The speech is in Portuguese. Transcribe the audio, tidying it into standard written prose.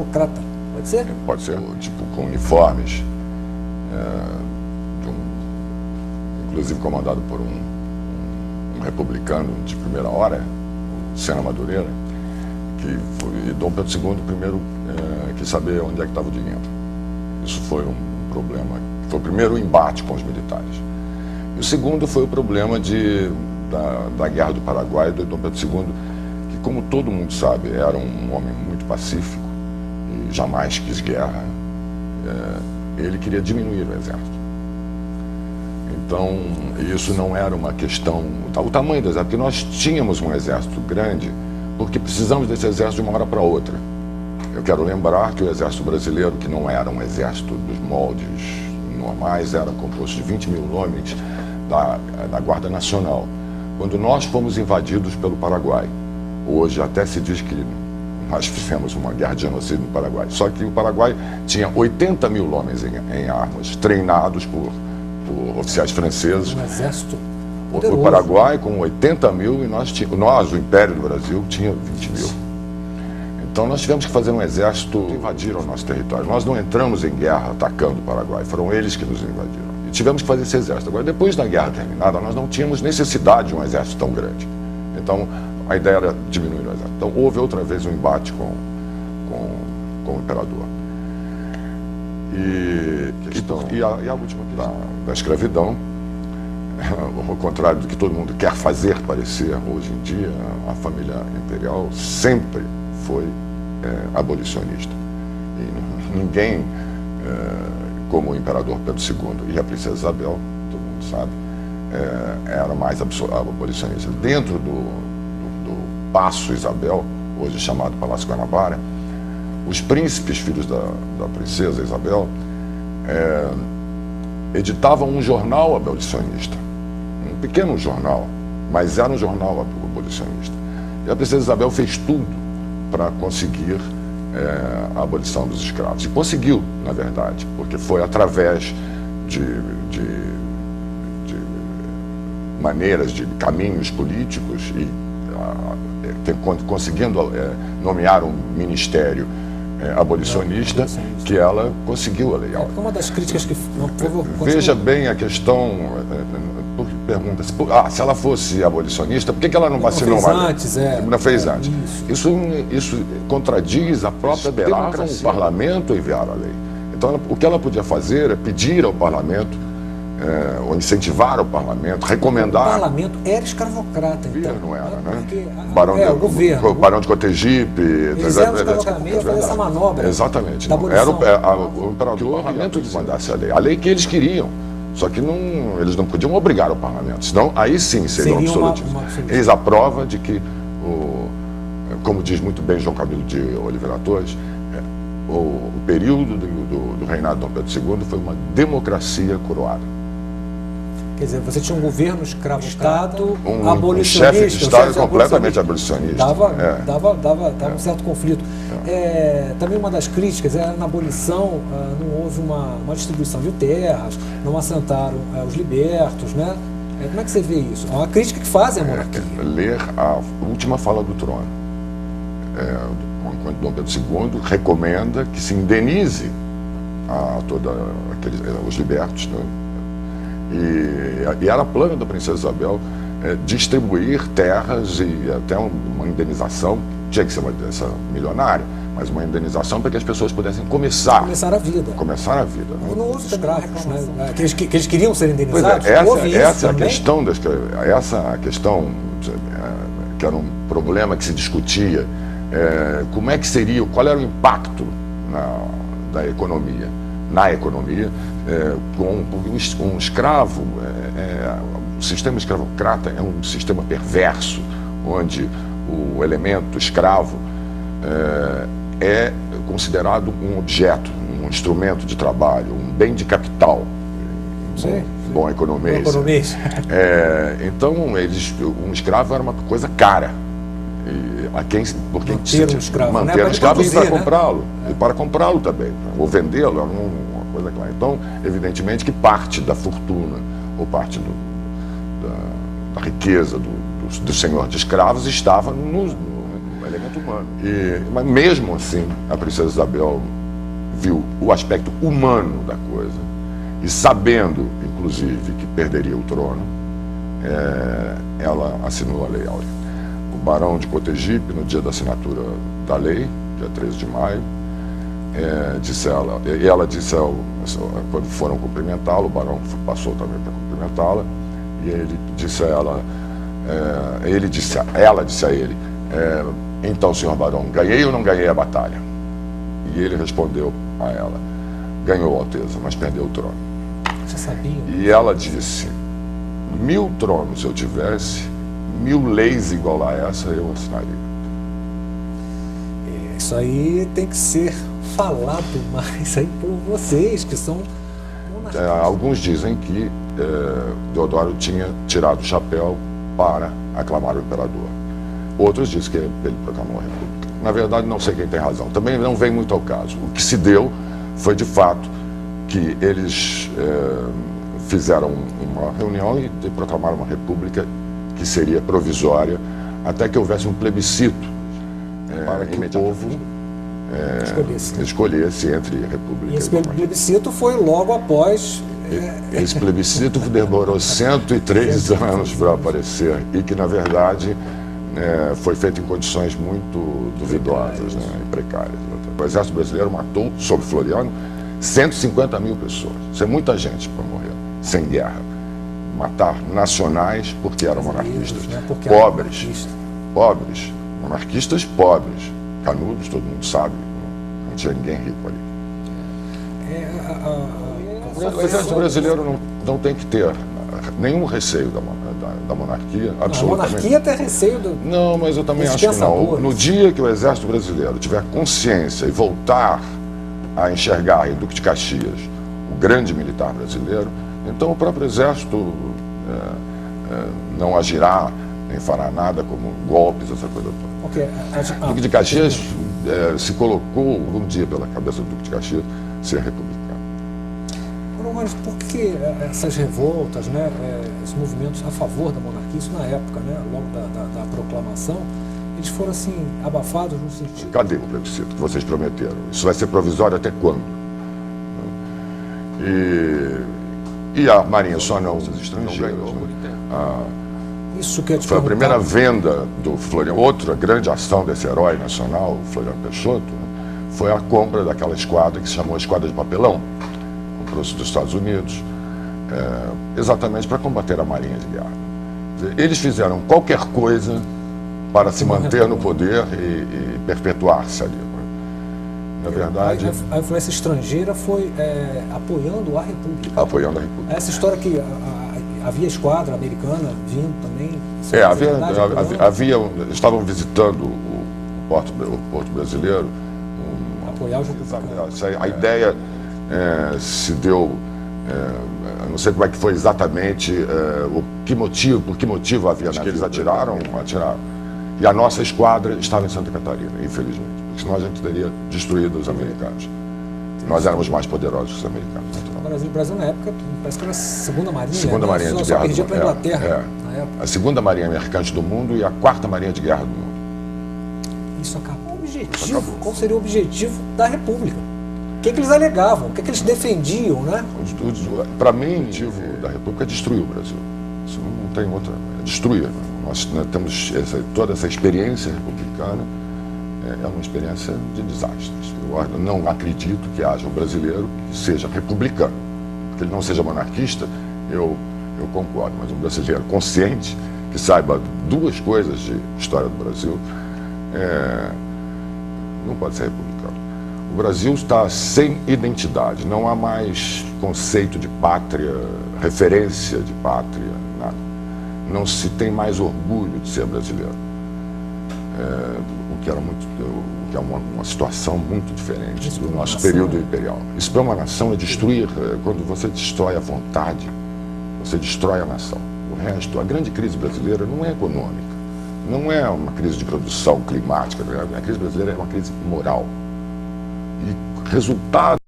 Democrata, pode ser? Pode ser, tipo, com uniformes, inclusive comandado por um republicano de primeira hora, o Sena Madureira, e Dom Pedro II primeiro quis saber onde é que estava o dinheiro. Isso foi um problema, foi o primeiro embate com os militares. E o segundo foi o problema da Guerra do Paraguai, do Dom Pedro II, que, como todo mundo sabe, era um homem muito pacífico e jamais quis guerra. Ele queria diminuir o exército. Então, isso não era uma questão... O tamanho do exército, porque nós tínhamos um exército grande, porque precisamos desse exército de uma hora para outra. Eu quero lembrar que o exército brasileiro, que não era um exército dos moldes normais, era composto de 20 mil homens da Guarda Nacional. Quando nós fomos invadidos pelo Paraguai, hoje até se diz que nós fizemos uma guerra de genocídio no Paraguai, só que o Paraguai tinha 80 mil homens em armas, treinados por oficiais franceses. Um exército poderoso. O Paraguai com 80 mil e nós, o Império do Brasil, tinha 20 mil. Então nós tivemos que fazer um exército, invadiram o nosso território. Nós não entramos em guerra atacando o Paraguai, foram eles que nos invadiram. E tivemos que fazer esse exército. Agora, depois da guerra terminada, nós não tínhamos necessidade de um exército tão grande. Então a ideia era diminuir o exército. Então houve outra vez um embate com o imperador. E a última da escravidão, ao contrário do que todo mundo quer fazer parecer hoje em dia, a família imperial sempre foi abolicionista. E ninguém, como o imperador Pedro II e a princesa Isabel, todo mundo sabe, era mais abolicionista. Dentro do Paço Isabel, hoje chamado Palácio Guanabara, os príncipes, filhos da princesa Isabel, editavam um jornal abolicionista, um pequeno jornal, mas era um jornal abolicionista. E a princesa Isabel fez tudo para conseguir a abolição dos escravos. E conseguiu, na verdade, porque foi através de maneiras, de caminhos políticos e conseguindo nomear um ministério abolicionista, que ela conseguiu a lei áurea. Uma das críticas que... Veja bem a questão, pergunta-se, se ela fosse abolicionista, por que ela não vacinou antes? Não fez antes. Isso contradiz a própria democracia. O parlamento a enviar a lei. Então, o que ela podia fazer é pedir ao parlamento, ou incentivar o parlamento, recomendar... O parlamento era escravocrata, então. Não era, né? Porque, o governo. O Barão de Cotegipe... Eles eram escravocratas, fazer essa manobra. Exatamente. Era o imperador, o parlamento que mandasse a lei que eles queriam. Só que eles não podiam obrigar o parlamento, senão aí sim seria um absolutismo. Eis a prova de que, como diz muito bem João Camilo de Oliveira Torres, o período do reinado de Dom Pedro II foi uma democracia coroada. Quer dizer, você tinha um governo escravocrata, um chefe de Estado completamente abolicionista. Dava um certo conflito. Também uma das críticas era na abolição, não houve uma distribuição de terras, não assentaram os libertos, né? Como é que você vê isso? É uma crítica que fazem a monarquia. Ler a última fala do trono. Quando Dom Pedro II recomenda que se indenize a todos os libertos, né? E era plano da princesa Isabel distribuir terras e até uma indenização, tinha que ser uma indenização milionária, mas uma indenização para que as pessoas pudessem começar a vida. Não houve escravos, né? Que eles queriam ser indenizados. Essa é a questão, que era um problema que se discutia. Como é que seria, qual era o impacto da economia, com um escravo. O sistema escravocrata é um sistema perverso, onde o elemento escravo é considerado um objeto, um instrumento de trabalho, um bem de capital, bom economista. Então, um escravo era uma coisa cara. Manter um escravo, manter um escravo e para comprá-lo, e para comprá-lo também, ou vendê-lo, era uma coisa clara. Então, evidentemente que parte da fortuna, ou parte da riqueza do senhor de escravos estava elemento humano. Mas mesmo assim, a princesa Isabel viu o aspecto humano da coisa e sabendo, inclusive, que perderia o trono, ela assinou a Lei Áurea. O barão de Cotegipe, no dia da assinatura da lei, dia 13 de maio, ela disse, quando foram cumprimentá-lo, o barão passou também para cumprimentá-la, e ele disse a ela, ela disse a ele, então, senhor barão, ganhei ou não ganhei a batalha? E ele respondeu a ela, ganhou, Alteza, mas perdeu o trono. Já sabia. E ela disse, 1000 tronos eu tivesse, 1000 leis igual a essa eu assinaria. Isso aí tem que ser falado mais aí por vocês, que são... Alguns dizem que Deodoro tinha tirado o chapéu para aclamar o imperador. Outros dizem que ele proclamou a república. Na verdade, não sei quem tem razão. Também não vem muito ao caso. O que se deu foi, de fato, que eles fizeram uma reunião e proclamaram uma república que seria provisória até que houvesse um plebiscito para que o povo escolhesse entre república e esse plebiscito foi logo após... Esse plebiscito demorou 103 anos para aparecer e que, na verdade, foi feito em condições muito duvidosas, né, e precárias. O exército brasileiro matou, sob Floriano, 150 mil pessoas. Isso é muita gente para morrer, sem guerra. Matar nacionais porque eram monarquistas. Pobres, monarquistas pobres. Canudos, todo mundo sabe, não tinha ninguém rico ali. O exército brasileiro não tem que ter nenhum receio da monarquia, absolutamente. A monarquia tem receio do... Não, mas eu também acho que não. No dia que o exército brasileiro tiver consciência e voltar a enxergar em Duque de Caxias o grande militar brasileiro, então o próprio exército não agirá, nem fará nada como golpes, essa coisa toda. O Duque de Caxias se colocou um dia pela cabeça do Duque de Caxias ser republicano. Mas por que essas revoltas, né, esses movimentos a favor da monarquia, isso na época, né, logo da proclamação, eles foram assim abafados no sentido... Cadê o plebiscito que vocês prometeram? Isso vai ser provisório até quando? E a Marinha só não, os estrangeiros. Isso que foi a primeira venda do Floriano. Outra grande ação desse herói nacional, Floriano Peixoto, né, foi a compra daquela esquadra que se chamou Esquadra de Papelão, trouxe dos Estados Unidos, exatamente para combater a Marinha de Guerra. Eles fizeram qualquer coisa para se manter no poder e perpetuar-se ali. Na verdade... A influência estrangeira foi apoiando a República. Apoiando a República. Essa história que havia esquadra americana vindo também... Estavam visitando o Porto Brasileiro. Apoiar os republicanos. A ideia... se deu, não sei como é que foi exatamente, por que motivo havia, que eles atiraram. E a nossa esquadra estava em Santa Catarina, infelizmente, porque senão a gente teria destruído os americanos. Nós éramos mais poderosos que os americanos. O Brasil na época, parece que era a segunda marinha. Segunda marinha de guerra. Perdia para a Inglaterra, na época. A segunda marinha mercante do mundo e a quarta marinha de guerra do mundo. Isso acabou. Qual seria o objetivo da República? O que eles alegavam? O que eles defendiam, né? Para mim, o objetivo da República é destruir o Brasil. Isso não tem outra. É destruir. Nós temos toda essa experiência republicana, é uma experiência de desastres. Eu não acredito que haja um brasileiro que seja republicano. Que ele não seja monarquista, eu concordo, mas um brasileiro consciente, que saiba duas coisas de história do Brasil, não pode ser republicano. O Brasil está sem identidade, não há mais conceito de pátria, referência de pátria, nada. Não se tem mais orgulho de ser brasileiro, o que é uma situação muito diferente do nosso período imperial. Isso para uma nação é destruir. Quando você destrói a vontade, você destrói a nação. O resto, a grande crise brasileira não é econômica, não é uma crise de produção climática, a crise brasileira é uma crise moral. E resultado